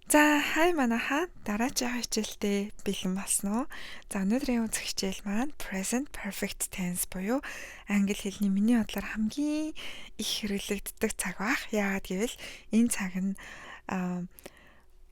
За хай манайха дараагийн хичээлдээ бэлэн болсон уу? За өнөөдрийн үзэх хичээл маань present perfect tense буюу англи хэлний миний бодлоор хамгийн их хэрэглэгддэг цаг бах. Яагаад гэвэл энэ цаг нь а,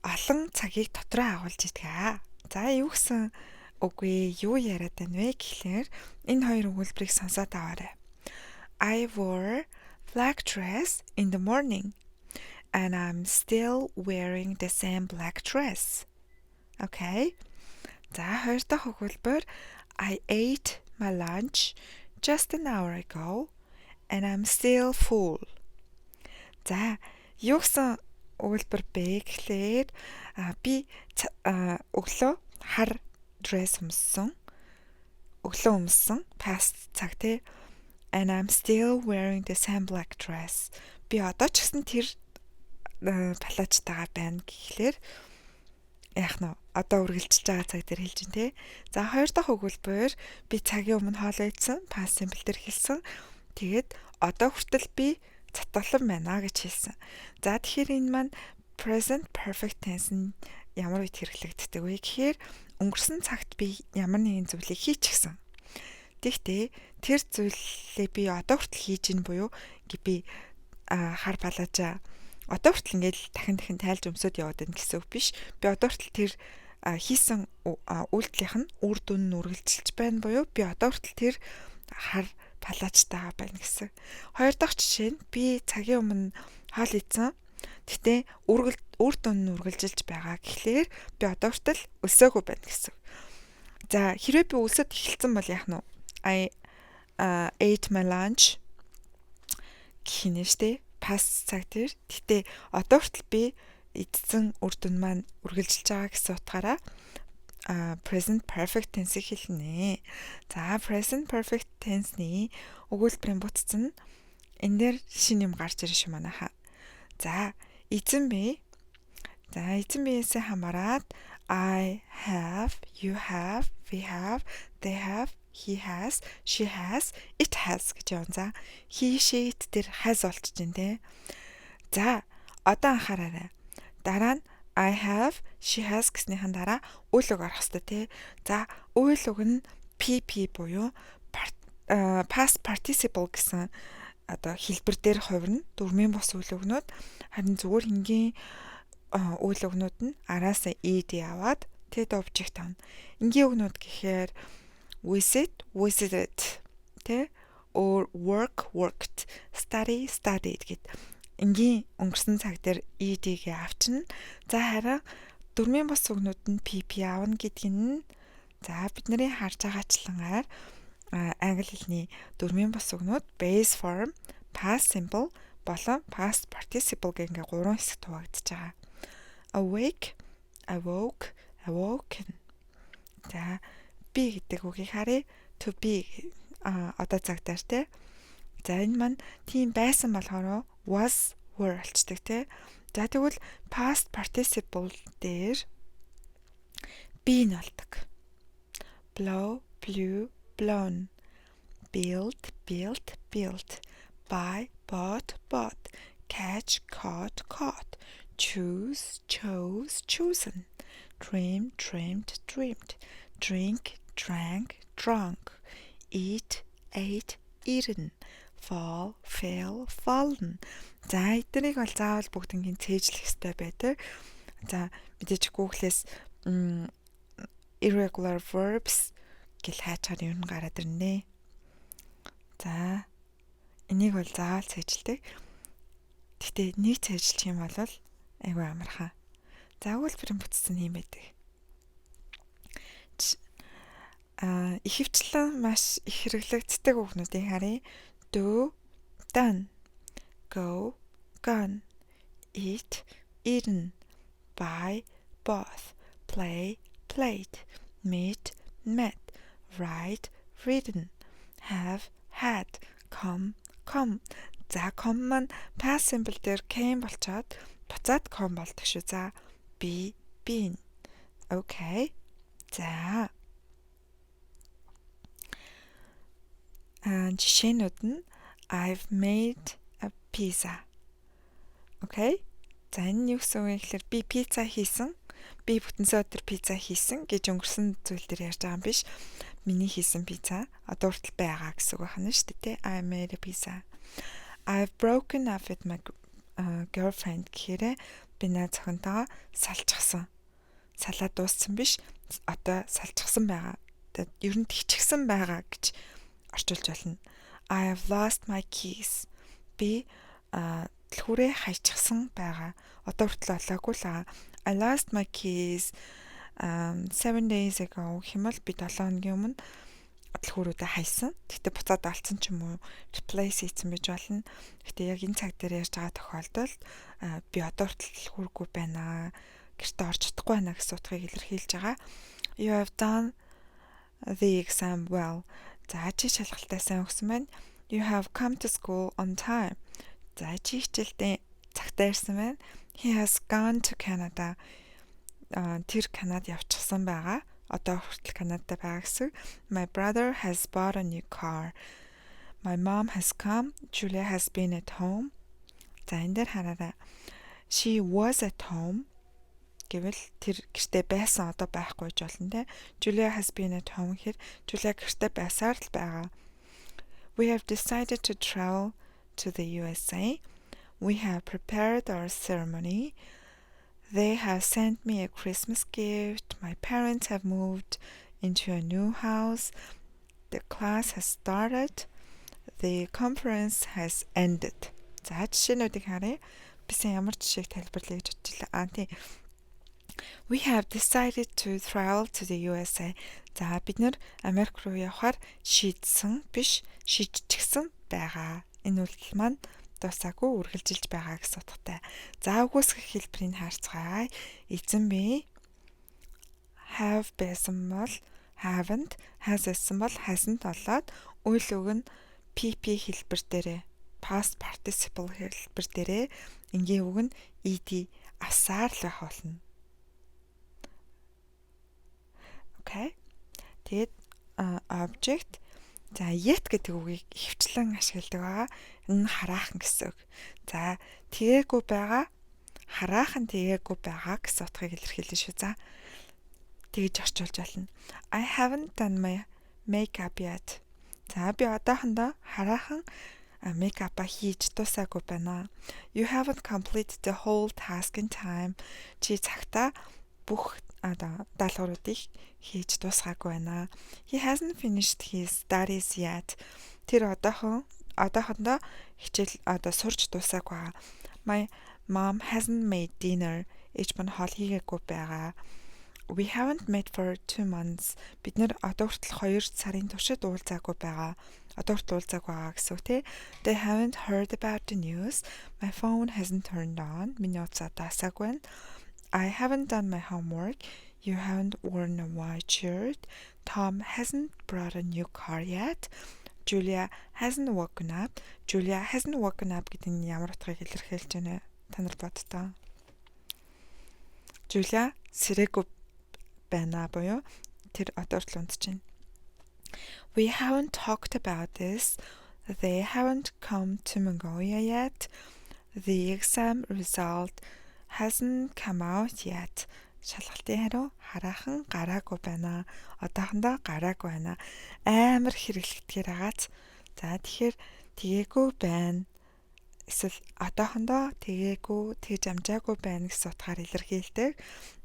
олон цагийг дотроо агуулж идэг. За юу гэсэн үгүй юу яриад байна вэ гэхлээр энэ хоёр өгүүлбэрийг сонсоод аваарай. I wore black dress in the morning. And I'm still wearing the same black dress. Okay. За хоёр дахь өгүүлбэр I ate my lunch just an hour ago and I'm still full. За юу гэсэн өгүүлбэр бэ гэхлээр би өглөө хар dress өмссөн. Өглөө өмссөн past цаг тий. And I'm still wearing the same black dress. Би одоо ч гэсэн тэр палаачтайгаа байна гэхлээр яах нь одоо үргэлжилж байгаа цаг дээр хэлж байна те. За хоёр дахь өгүүлбэр би цагийн өмнө хоол идсэн, past simple дээр хэлсэн. Тэгээд одоо хүртэл би цатгалан байна гэж хэлсэн. За тэгэхээр энэ маань present perfect tense нь ямар үед хэрэглэгддэг вэ гэхээр өнгөрсөн цагт би ямар нэгэн зүйлийг хийчихсэн. Тэгэхдээ тэр зүйлээ би одоо хүртэл хийж ийн буюу би хар палаажаа одоо хүртэл ингээл дахин тайлж өмсөд яваад байна гэсэн үг биш. Би одоо хүртэл тэр хийсэн үйлдэлийнх нь үр дүн нь үргэлжилж байна буюу би одоо хүртэл тэр хар палаачтайгаа байна гэсэн. Хоёр дахь жишээ нь би цагийн өмнө хоол идсэн. Гэтэ үр дүн нь үргэлжилж байгаа гэхлээр би одоо хүртэл өлсөөгүй байна гэсэн. За хэрвээ би өлсөд эхэлсэн бол яах нь вэ? I ate my lunch гэх юм штэ. Past цаг дээр. Гэтэ одоо хүртэл би эдсэн үр дүн маань үргэлжилж байгаа гэсэн утгаараа present perfect tense-ийг хэлнэ. За present perfect tense-ний өгүүлбэрийн бүтц нь энэ дээр шинэ юм гарч ирж шүү манайха. За эзэн бие. За эзэн биесээ хамаарад I have, you have, we have, they have, he has, she has, it has гэж явна. За he, she, it дээр has болчих чинь те. За одоо анхаараарай. Дараа нь I have, she has гэснийхэн дараа үйл үг орох хэрэгтэй те. За үйл үг нь PP буюу past participle гэсэн одоо хэлбэр дээр хувирна. Дөрмийн бос үйл үгнүүд харин зүгээр хингийн үйл үгнүүд нь араасаа ed аваад тэд object авна. Энгийн үгнүүд гэхээр visit, visited, тэ or work, worked, study, studied гэд энгийн өнгөрсөн цаг дээр ed-гээ авчна. За харин дөрмийн бос үгнүүд нь pp авна гэдгийг нь за бидний харж байгаачлангаар англи хэлний дөрмийн бос үгнүүд base form, past simple болон past participle гэх ингээ гурван хэсэгт хуваагдаж байгаа. Awake, awoke, awoken. За би гэдэг үгийг харъя. To be одоо цагтаар те. За энэ маань тийм байсан болохоор was, were болчдөг те. За тэгвэл past participle дээр be нь болдог. Blow, blew, blown. Build, built, built. Buy, bought, bought. Catch, caught, caught. Choose, chose, chosen. Dream, dreamed, dreamed. Drink, drank, drunk. Eat, ate, eaten. Fall, fell, fallen. За эднийг бол заавал бүгднийг цээжлэх хэрэгтэй байдаг. За мэдээж Google-с irregular verbs гэл хайчаар юу н гараад ирнэ. За энийг бол заавал цээжилдэг. Гэхдээ нэг цээжилчих юм бол айгүй амархан. За өгүүлбэрийн бүтц нь юм байдаг. Ихэвчлэн маш их хэрэглэгддэг үгнүүдийг харъя. Do, done. Go, gone. Eat, eaten. Buy, bought. Play, played. Meet, met. Write, written. Have, had. Come, come. За come маань past simple дээр came болчоод буцаад come болдог шүү. За be, been. Okay. За жишээнүүд нь I've made a pizza. Okay? За энэ нь юу гэсэн үг вэ гэхээр би пицца хийсэн. Би бүтэнсэ өдөр пицца хийсэн гэж өнгөрсөн зүйл дээр ярьж байгаа юм биш. Миний хийсэн пицца одоо хүртэл байгаа гэсэн үг байна шүү дээ. I made a pizza. I've broken up with my girlfriend гэхээр би найз охинтойгоо салчихсан. Салаа дууссан биш. Одоо салчихсан байгаа. Тэгээд ер нь тэгчихсэн байгаа гэж орчуулж болно. I have lost my keys. Би төлхөөрөө хайчихсан байгаа. Одоо хүртэл олоогүй л байгаа. I lost my keys 7 days ago хэмээл би 7 хоногийн өмнө төлхөөрөөдөө хайсан. Гэхдээ буцаад олцсон ч юм уу replace хийсэн байж болно. Гэхдээ яг энэ цаг дээр ярьж байгаа тохиолдолд би одоо хүртэл төлхөөргүй байна. Гэртээ орж чадахгүй байна гэсэн утгыг илэрхийлж байгаа. You have done the exam well. За чи шалгалтаа сайн өгсөн байна. You have come to school on time. За чи хичээлдээ цагтаа ирсэн байна. He has gone to Canada. Тэр Канад явчихсан байгаа. Одоо хүртэл Канадад байгаа гэсэн. My brother has bought a new car. My mom has come. Julia has been at home. За энэ дээр хараарай. She was at home. Гэвэл тэр гэртээ байсан одоо байхгүй ч болно те. Julia has been at home гэхээр Julia гэртээ байсаар л байгаа. We have decided to travel to the USA. We have prepared our ceremony. They have sent me a Christmas gift. My parents have moved into a new house. The class has started. The conference has ended. За жишээнүүдийг харъя. Бисэн ямар жишээг тайлбарлая гэж бодлоо. Тийм. We have decided to travel to the USA. За бид нэр Америк руу явахаар шийдсэн биш шийдчихсэн байгаа. Энэ үйлдэл маань дуусаагүй үргэлжилж байгаа гэсэн утгатай. За үгүйсгэх хэлбэрийг харцгаая. Эзэн би have байсан бол haven't, has байсан бол hasn't болоод үйл үг нь PP хэлбэр дээрээ past participle хэлбэр дээрээ энгийн үг нь ed асаар л байх болно. Okay. Тэгээд object за yet гэдэг үгийг хөвчлэн ашигладаг байгаа. Энэ хараахан гэсэн үг. За тгээгүү байгаа хараахан тгээгүү байгаа гэсэн утгыг илэрхийлнэ шүү. За тэгж орчуулж байна. I haven't done my makeup yet. За би одоохондоо хараахан makeup-а хийж дуусаагүй байна. You haven't completed the whole task in time. Чи цагтаа бүх даалгавруудыг хийж дуусгаагүй байна. He hasn't finished his studies yet. Тэр одоохондоо хичээл сурч дуусаагүй. My mom hasn't made dinner. Ээж маань хоол хийгээгүй байгаа. We haven't met for 2 months. Бид нэр одоо хүртэл 2 сарын туршид уулзаагүй байгаа. Одоо хүртэл уулзаагүй байгаа гэсэн үг тий. They haven't heard about the news. My phone hasn't turned on. Миний утас даасаагүй байна. I haven't done my homework. You haven't worn a white shirt. Tom hasn't brought a new car yet. Julia hasn't woken up. Julia hasn't woken up гэдэг нь ямар утгыг илэрхийлж байна вэ? Та нар бодтоо. Julia сэрээгүй байна буюу тэр одоо хүртэл унтж байна. We haven't talked about this. They haven't come to Mongolia yet. The exam result hasn't come out yet. Шалгалтын хариу хараахан гараагүй байна. Одоохондоо гараагүй байна. Амар хэрэглэгдэхээр агааз. За тэгэхээр тэгээгүй байна. Эсвэл одоохондоо тэгээгүй, тэгж амжаагүй байна гэсэн утгаар илэрхийлдэг.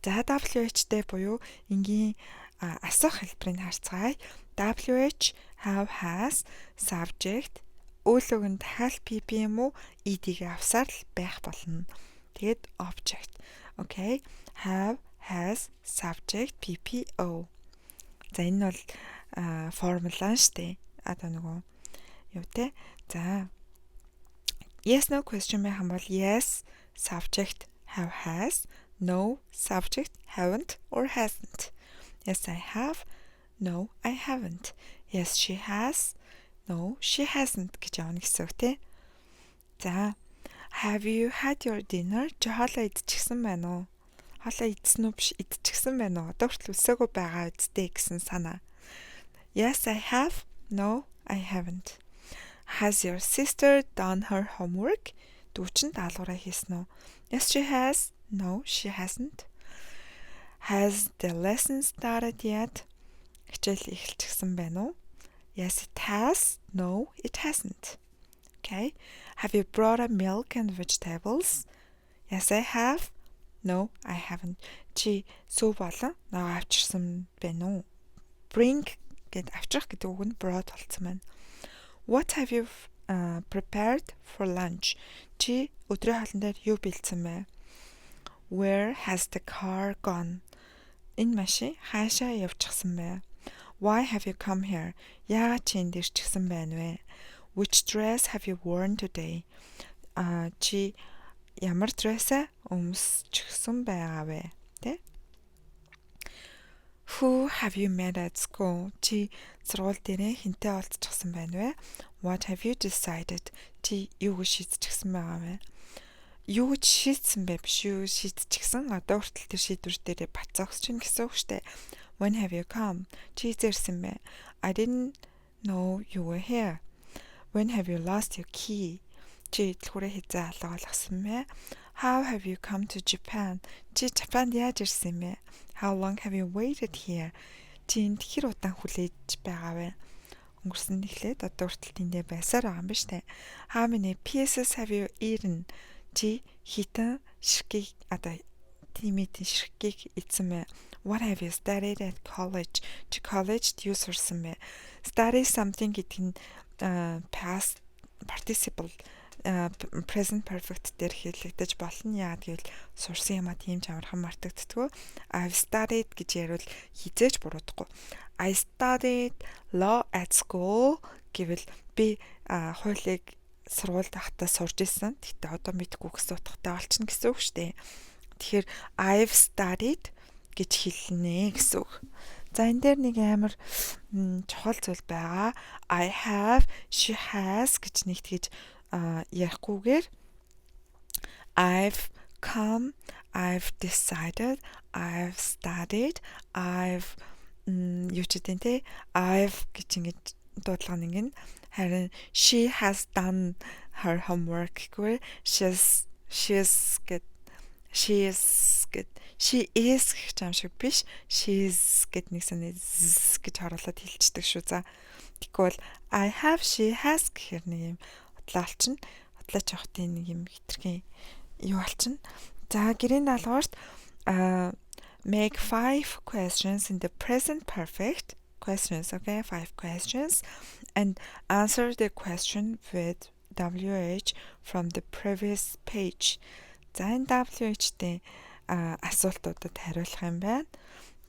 За WH-тэй буюу энгийн асуух хэлбэрийг харцгаая. WH have has subject үйл үгэнд хаал PP юм уу ed-ийг авсаар л байх болно. Тэгээд object. Okay. Have, has, subject, PPO. За энэ бол формула штэ. Нөгөө юу те. За yes no question байх юм бол yes subject have has, no subject haven't or hasn't. Yes I have, no I haven't. Yes she has, no she hasn't гэж явна гэсэн үг те. За have you had your dinner? Чи хоолоо идчихсэн байна уу? Хоолоо идсэн үү биш идчихсэн байна уу? Одоо хүртэл үсээгүй байгаа үсттэй гэсэн санаа. Yes I have, no I haven't. Has your sister done her homework? Дүү чинь даалгавраа хийсэн үү? Yes, she has. No, she hasn't. Has the lesson started yet? Хичээл эхэлчихсэн байна уу? Yes, it has. No, it hasn't. Okay. Have you brought a milk and vegetables? Yes, I have. No, I haven't. Чи сүү болон ногоо авчирсан байна уу? Bring гэд авчрах гэдэг үг нь brought болсон байна. What have you prepared for lunch? Чи өдрийн хоолн дээр юу бэлдсэн бэ? Where has the car gone? Энэ машин хаашаа явчихсан бэ? Why have you come here? Яагаад чи энд ирчихсэн байна вэ? Which dress have you worn today? Чи ямар дрессээ өмсчихсэн байгаа вэ? Тэ? Who have you met at school? Чи сургууль дээрээ хинтээ уулзчихсан байна вэ? What have you decided? Чи юу гэж шийдчихсэн байгаа вэ? Юу гэж шийдсэн бэ? Биш юу шийдчихсэн. Одоо хүртэл тэр шийдвэр дээрээ бацаагч чинь гэсэн үг штэ. When have you come? Чи зэрсэн бэ? I didn't know you were here. When have you lost your key? Чи дэлгүүрээ хизээ алгуулсан бэ? How have you come to Japan? Чи Japанд яаж ирсэн бэ? How long have you waited here? Чи энд хэр удаан хүлээж байгаа вэ? Өнгөрсөн эхлээд одоо хүртэл тэндээ байсаар байгаа юм биш үү? How many pieces have you eaten? Чи хитэн ширхгийг одоо тимэтийн ширхгийг идсэн бэ? What have you studied at college? Чи коллежд юу сурсан бэ? Study something гэдэг нь past participle present perfect дээр хэлэгдэж болно. Яагаад гэвэл сурсан юмаа тийм ч амархан мартагддаггүй. I've studied гэж ярил хизээж буруудахгүй. I studied law at school гэвэл би хуулийг сургуульд байхдаа сурж исэн. Тэгтээ одоо мэдгүй гэсэн утгатай болчихно гэсэн үг шүү дээ. Тэгэхээр I've studied гэж хэлнэ гэсэн үг. За энэ дээр нэг амар чухал зүйл байгаа. I have, she has гэж нэгтгэж ярихгүйгээр I've come, I've decided, I've studied, I've юу ч гэдэг те I've гэж ингэж дуудлага нэгэн харин she has done her homework гэвэл she is гэд she is гэх юм шиг биш she is гэд нэг санаа гэж харуулад хэлчихдэг шүү. За тэгвэл I have, she has гэхэр нэг юм хутлаа олчихно. Хутлаач явахтын нэг юм хитрхийн юу олчихно. За гэрийн даалгаварт make 5 questions in the present perfect questions, okay? 5 questions and answer the question with WH from the previous page. За энэ WH-тэй асуултуудад хариулах юм байна.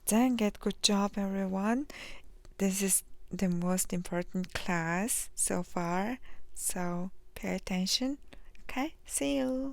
За ингээд good job everyone. This is the most important class so far. So pay attention. Okay? See you.